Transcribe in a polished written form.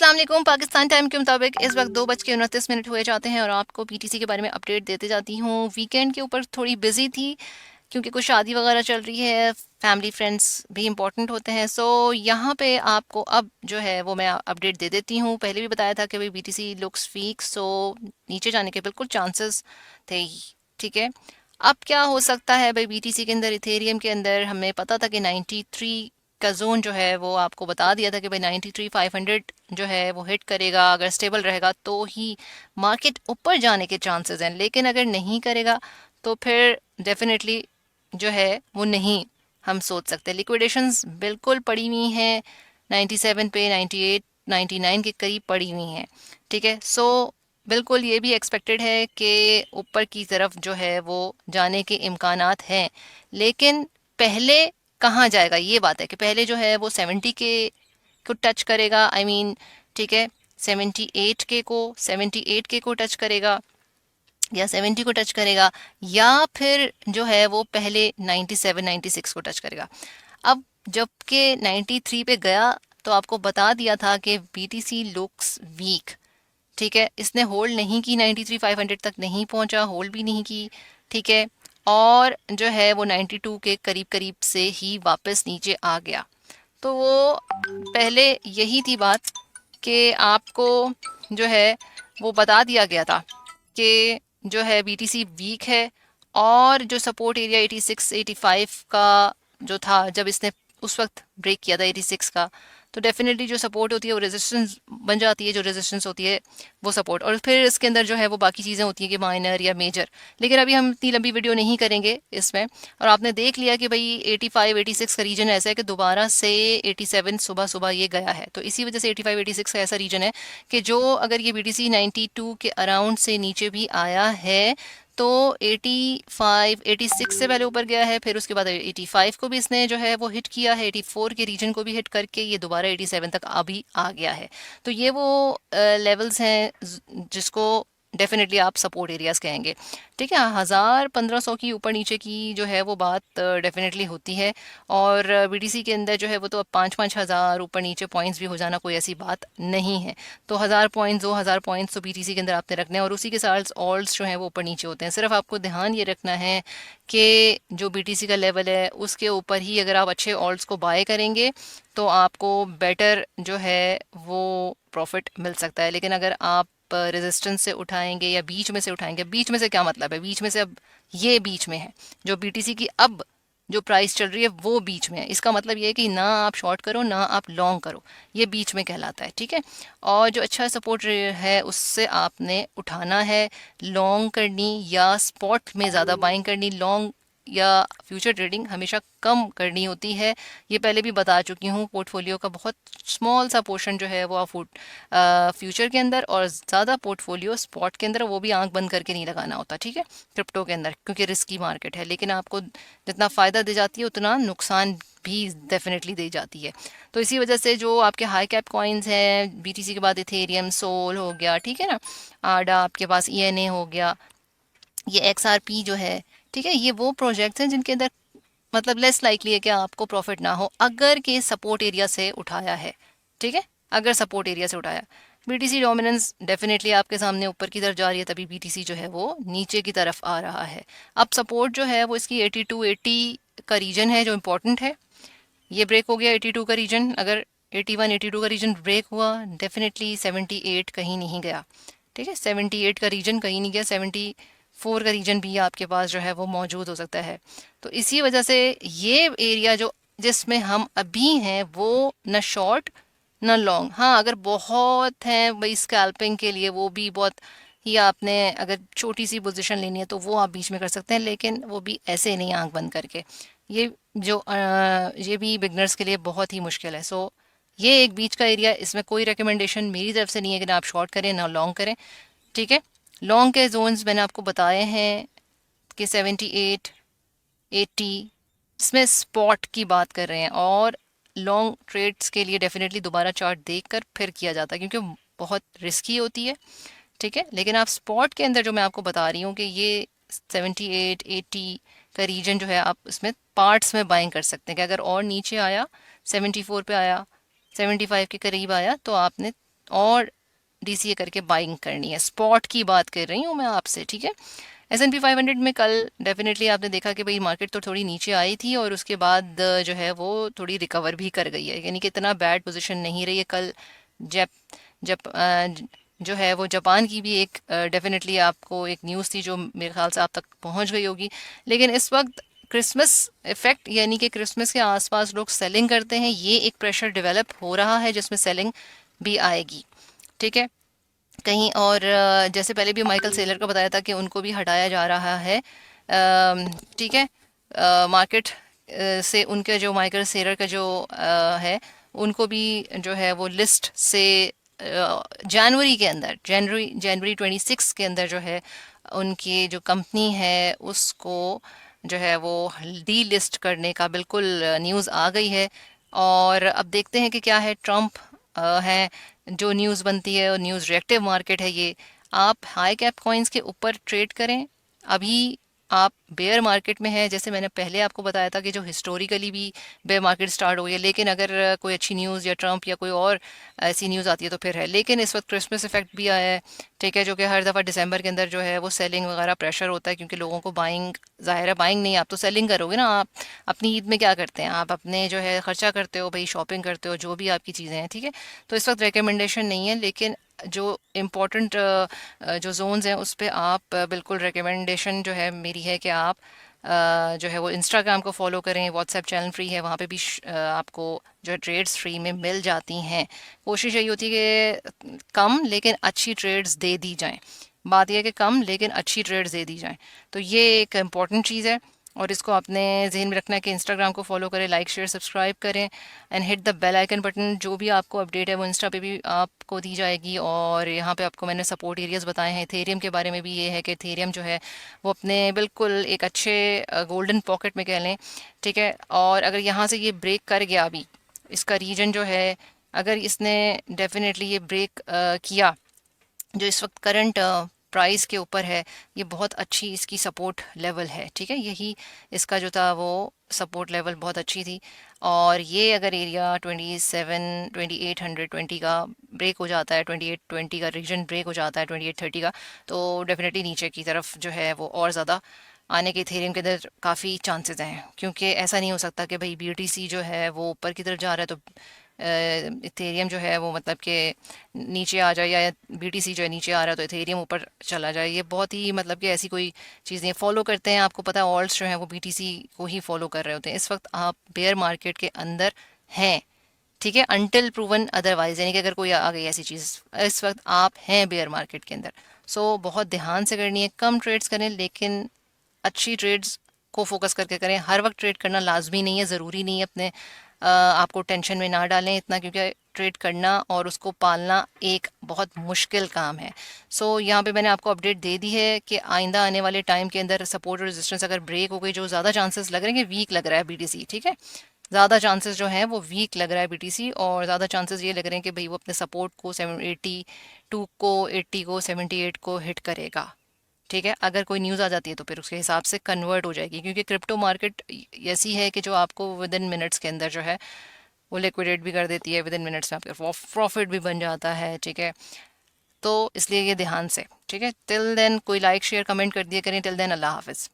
अस्सलाम वालेकुम। पाकिस्तान टाइम के मुताबिक इस वक्त 2:29 हुए जाते हैं और आपको पीटीसी के बारे में अपडेट देते जाती हूँ। वीकेंड के ऊपर थोड़ी बिजी थी क्योंकि कुछ शादी वगैरह चल रही है, फैमिली फ्रेंड्स भी इंपॉर्टेंट होते हैं। सो यहाँ पे आपको अब जो है वो मैं अपडेट दे देती हूँ। पहले भी बताया था कि भाई बीटीसी लुक्स वीक, सो नीचे जाने के बिल्कुल चांसेस थे ही। ठीक है, अब क्या हो सकता है भाई बीटीसी के अंदर, इथेरियम के अंदर हमें पता था कि 93 का जोन जो है वो आपको बता दिया था कि भाई 93,500 जो है वो हिट करेगा। अगर स्टेबल रहेगा तो ही मार्केट ऊपर जाने के चांसेस हैं, लेकिन अगर नहीं करेगा तो फिर डेफिनेटली जो है वो नहीं हम सोच सकते। लिक्विडेशंस बिल्कुल पड़ी हुई हैं 97 पे, 98 99 के करीब पड़ी हुई हैं। ठीक है, सो बिल्कुल ये भी एक्सपेक्टेड है कि ऊपर की तरफ जो है वो जाने के इम्कानात हैं, लेकिन पहले कहाँ जाएगा ये बात है कि पहले जो है वो 70 के को टच करेगा। आई मीन ठीक है, 78 के को टच करेगा या 70 को टच करेगा, या फिर जो है वो पहले 97 96 को टच करेगा। अब जबकि 93 पे गया तो आपको बता दिया था कि बीटीसी लुक्स वीक। ठीक है, इसने होल्ड नहीं की, 93,500 तक नहीं पहुंचा, होल्ड भी नहीं की। ठीक है, और जो है वो 92 के करीब करीब से ही वापस नीचे आ गया। तो वो पहले यही थी बात कि आपको जो है वो बता दिया गया था कि जो है बीटीसी वीक है, और जो सपोर्ट एरिया 86 85 का जो था जब इसने उस वक्त ब्रेक किया था 86 का, तो डेफिनेटली जो सपोर्ट होती है वो रेजिस्टेंस बन जाती है, जो रेजिस्टेंस होती है वो सपोर्ट, और फिर इसके अंदर जो है वो बाकी चीज़ें होती हैं कि माइनर या मेजर। लेकिन अभी हम इतनी लंबी वीडियो नहीं करेंगे इसमें। और आपने देख लिया कि भाई 85 86 का रीजन ऐसा है कि दोबारा से 87 सुबह सुबह ये गया है, तो इसी वजह से 85 86 का ऐसा रीजन है कि जो अगर ये बीटीसी 92 के अराउंड से नीचे भी आया है तो 85 86 से पहले ऊपर गया है, फिर उसके बाद 85 को भी इसने जो है वो हिट किया है, 84 के रीजन को भी हिट करके ये दोबारा 87 तक अभी आ गया है। तो ये वो लेवल्स हैं जिसको डेफिनेटली आप सपोर्ट एरियाज कहेंगे। ठीक है, 1000 1500 की ऊपर नीचे की जो है वो बात डेफिनेटली होती है, और बीटीसी के अंदर जो है वो तो अब 5-5 हज़ार ऊपर नीचे पॉइंट्स भी हो जाना कोई ऐसी बात नहीं है। तो 1000 पॉइंट्स 2000 पॉइंट्स तो बीटीसी के अंदर आपने रखने हैं, और उसी के साथ ऑल्स जो है वो ऊपर नीचे होते हैं। सिर्फ आपको ध्यान ये रखना है कि जो बीटीसी का लेवल है उसके ऊपर ही अगर आप अच्छे ऑल्स को बाय करेंगे तो आपको बेटर जो है वो प्रॉफिट मिल सकता है। लेकिन अगर आप रेजिस्टेंस से उठाएंगे या बीच में से उठाएंगे, बीच में से क्या मतलब है, बीच में से अब ये बीच में है, जो बीटीसी की अब जो प्राइस चल रही है वो बीच में है। इसका मतलब ये है कि ना आप शॉर्ट करो ना आप लॉन्ग करो, ये बीच में कहलाता है। ठीक है, और जो अच्छा सपोर्ट है उससे आपने उठाना है, लॉन्ग करनी या स्पॉट में ज़्यादा बाइंग करनी, लॉन्ग या फ्यूचर ट्रेडिंग हमेशा कम करनी होती है। ये पहले भी बता चुकी हूँ, पोर्टफोलियो का बहुत स्मॉल सा पोर्शन जो है वो आप फ्यूचर के अंदर, और ज़्यादा पोर्टफोलियो स्पॉट के अंदर, वो भी आंख बंद करके नहीं लगाना होता। ठीक है, क्रिप्टो के अंदर क्योंकि रिस्की मार्केट है, लेकिन आपको जितना फ़ायदा दे जाती है उतना नुकसान भी डेफिनेटली दे जाती है। तो इसी वजह से जो आपके हाई कैप कॉइन्स हैं बीटीसी के बाद, इथेरियम, सोल हो गया, ठीक है ना, आडा, आपके पास ईएनए हो गया, ये एक्सआरपी जो है, ठीक है, ये वो प्रोजेक्ट्स हैं जिनके अंदर मतलब लेस लाइकली है कि आपको प्रॉफिट ना हो अगर के सपोर्ट एरिया से उठाया है। ठीक है, अगर सपोर्ट एरिया से उठाया, बीटीसी डोमिनेंस डेफिनेटली आपके सामने ऊपर की तरफ जा रही है, तभी बीटीसी जो है वो नीचे की तरफ आ रहा है। अब सपोर्ट जो है वो इसकी 82 80 का रीजन है जो इम्पोर्टेंट है। ये ब्रेक हो गया 82 का रीजन, अगर 81 82 का रीजन ब्रेक हुआ डेफिनेटली 78 कहीं नहीं गया। ठीक है, 78 का रीजन कहीं नहीं गया, 74 का रीजन भी आपके पास जो है वो मौजूद हो सकता है। तो इसी वजह से ये एरिया जो जिसमें हम अभी हैं वो न शॉर्ट न लॉन्ग, हाँ अगर बहुत है भाई स्कैल्पिंग के लिए, वो भी बहुत ही आपने अगर छोटी सी पोजीशन लेनी है तो वो आप बीच में कर सकते हैं, लेकिन वो भी ऐसे नहीं आंख बंद करके। ये जो ये भी बिगनर्स के लिए बहुत ही मुश्किल है। सो ये एक बीच का एरिया, इसमें कोई रिकमेंडेशन मेरी तरफ से नहीं है कि ना आप शॉर्ट करें ना लॉन्ग करें। ठीक है, लॉन्ग के जोन्स मैंने आपको बताए हैं कि 78 80, इसमें स्पॉट की बात कर रहे हैं, और लॉन्ग ट्रेड्स के लिए डेफिनेटली दोबारा चार्ट देखकर फिर किया जाता है क्योंकि बहुत रिस्की होती है। ठीक है, लेकिन आप स्पॉट के अंदर जो मैं आपको बता रही हूँ कि ये 78 80 का रीजन जो है आप इसमें पार्ट्स में बाइंग कर सकते हैं कि अगर और नीचे आया 74 पे आया, 75 के करीब आया, तो आपने और DCA करके बाइंग करनी है। स्पॉट की बात कर रही हूँ मैं आपसे, ठीक है। S&P 500 में कल डेफिनेटली आपने देखा कि भाई मार्केट तो थोड़ी नीचे आई थी और उसके बाद जो है वो थोड़ी रिकवर भी कर गई है, यानी कि इतना बैड पोजीशन नहीं रही है कल। जब जब जो है वो जापान की भी एक डेफिनेटली आपको एक न्यूज़ थी जो मेरे ख्याल से आप तक पहुंच गई होगी। लेकिन इस वक्त क्रिसमस इफेक्ट, यानी कि क्रिसमस के आसपास लोग सेलिंग करते हैं, ये एक प्रेशर डेवलप हो रहा है जिसमें सेलिंग भी आएगी, ठीक है। कहीं और जैसे पहले भी माइकल सेलर का बताया था कि उनको भी हटाया जा रहा है, ठीक है। मार्केट से उनके जो माइकल सेलर का जो है, उनको भी जो है वो लिस्ट से जनवरी के अंदर, जनवरी जनवरी 26 के अंदर जो है उनकी जो कंपनी है उसको जो है वो डी लिस्ट करने का बिल्कुल न्यूज़ आ गई है। और अब देखते हैं कि क्या है। ट्रम्प है, जो न्यूज़ बनती है और न्यूज़ रिएक्टिव मार्केट है ये। आप हाई कैप कॉइन्स के ऊपर ट्रेड करें। अभी आप बेयर मार्केट में है, जैसे मैंने पहले आपको बताया था कि जो हिस्टोरिकली भी बेयर मार्केट स्टार्ट हो गई है, लेकिन अगर कोई अच्छी न्यूज़ या ट्रम्प या कोई और ऐसी न्यूज़ आती है तो फिर है। लेकिन इस वक्त क्रिसमस इफेक्ट भी आया है, ठीक है, जो कि हर दफ़ा दिसंबर के अंदर जो है वो सेलिंग वगैरह प्रेशर होता है, क्योंकि लोगों को बाइंग, ज़ाहिर है बाइंग नहीं, आप तो सेलिंग करोगे ना। आप अपनी ईद में क्या करते हैं, आप अपने जो है खर्चा करते हो भाई, शॉपिंग करते हो, जो भी आपकी चीज़ें हैं, ठीक है। तो इस वक्त रिकमेंडेशन नहीं है, लेकिन जो इम्पोर्टेंट जो जोन्स हैं उस पर आप बिल्कुल रिकमेंडेशन जो है मेरी है कि आप जो है वो इंस्टाग्राम को फॉलो करें। व्हाट्सएप चैनल फ्री है, वहाँ पे भी आपको जो है ट्रेड्स फ्री में मिल जाती हैं। कोशिश यही होती है कि कम लेकिन अच्छी ट्रेड्स दे दी जाएं। बात यह है कि कम लेकिन अच्छी ट्रेड्स दे दी जाएं, तो ये एक इम्पॉर्टेंट चीज़ है। और इसको अपने जहन में रखना है कि इंस्टाग्राम को फॉलो करें, लाइक शेयर सब्सक्राइब करें and hit the bell icon button. जो भी आपको अपडेट है वो इंस्टा पे भी आपको दी जाएगी। और यहाँ पे आपको मैंने सपोर्ट एरियाज बताए हैं। इथेरियम के बारे में भी ये है कि इथेरियम जो है वो अपने बिल्कुल एक अच्छे गोल्डन पॉकेट में कह लें, ठीक है। और अगर यहाँ से ये ब्रेक कर गया, अभी इसका रीजन जो है, अगर इसने डेफिनेटली ये ब्रेक किया, जो इस वक्त करंट प्राइस के ऊपर है, ये बहुत अच्छी इसकी सपोर्ट लेवल है, ठीक है। यही इसका जो था वो सपोर्ट लेवल बहुत अच्छी थी। और ये अगर एरिया 2820 का ब्रेक हो जाता है, 2820 का रीजन ब्रेक हो जाता है, 2830 का, तो डेफिनेटली नीचे की तरफ जो है वो और ज़्यादा आने के इथेरियम के अंदर काफ़ी चांसेस हैं। क्योंकि ऐसा नहीं हो सकता कि भाई BTC जो है वो ऊपर की तरफ जा रहा है तो इथेरियम जो है वो मतलब कि नीचे आ जाए, या BTC जो है नीचे आ रहा है तो इथेरियम ऊपर चला जाए। ये बहुत ही मतलब कि ऐसी कोई चीज़ नहीं फॉलो करते हैं। आपको पता है ऑल्ट्स जो है वो BTC को ही फॉलो कर रहे होते हैं। इस वक्त आप बेयर मार्केट के अंदर हैं, ठीक है, अनटिल प्रूवन अदरवाइज, यानी कि अगर कोई आ गई ऐसी चीज़, इस वक्त आप हैं बेयर मार्केट के अंदर। सो बहुत ध्यान से करनी है, कम ट्रेड्स करें लेकिन अच्छी ट्रेड्स को फोकस करके करें। हर वक्त ट्रेड करना लाजमी नहीं है, ज़रूरी नहीं है। अपने आपको टेंशन में ना डालें इतना, क्योंकि ट्रेड करना और उसको पालना एक बहुत मुश्किल काम है। सो यहाँ पे मैंने आपको अपडेट दे दी है कि आइंदा आने वाले टाइम के अंदर सपोर्ट और रेजिस्टेंस अगर ब्रेक हो गई, जो ज़्यादा चांसेस लग रहे हैं कि वीक लग रहा है BTC, ठीक है, ज़्यादा चांसेस जो हैं वो वीक लग रहा है BTC। और ज़्यादा चांसेस ये लग रहे हैं कि भाई वो अपने सपोर्ट को 782 को, 80 को, 78 को हिट करेगा, ठीक है। अगर कोई न्यूज़ आ जाती है तो फिर उसके हिसाब से कन्वर्ट हो जाएगी, क्योंकि क्रिप्टो मार्केट ऐसी है कि जो आपको विद इन मिनट्स के अंदर जो है वो लिक्विडेट भी कर देती है, विद इन मिनट्स में आपका प्रॉफिट भी बन जाता है, ठीक है। तो इसलिए ये ध्यान से, ठीक है। टिल देन कोई लाइक शेयर कमेंट कर दिया करें। टिल देन अल्लाह हाफिज़।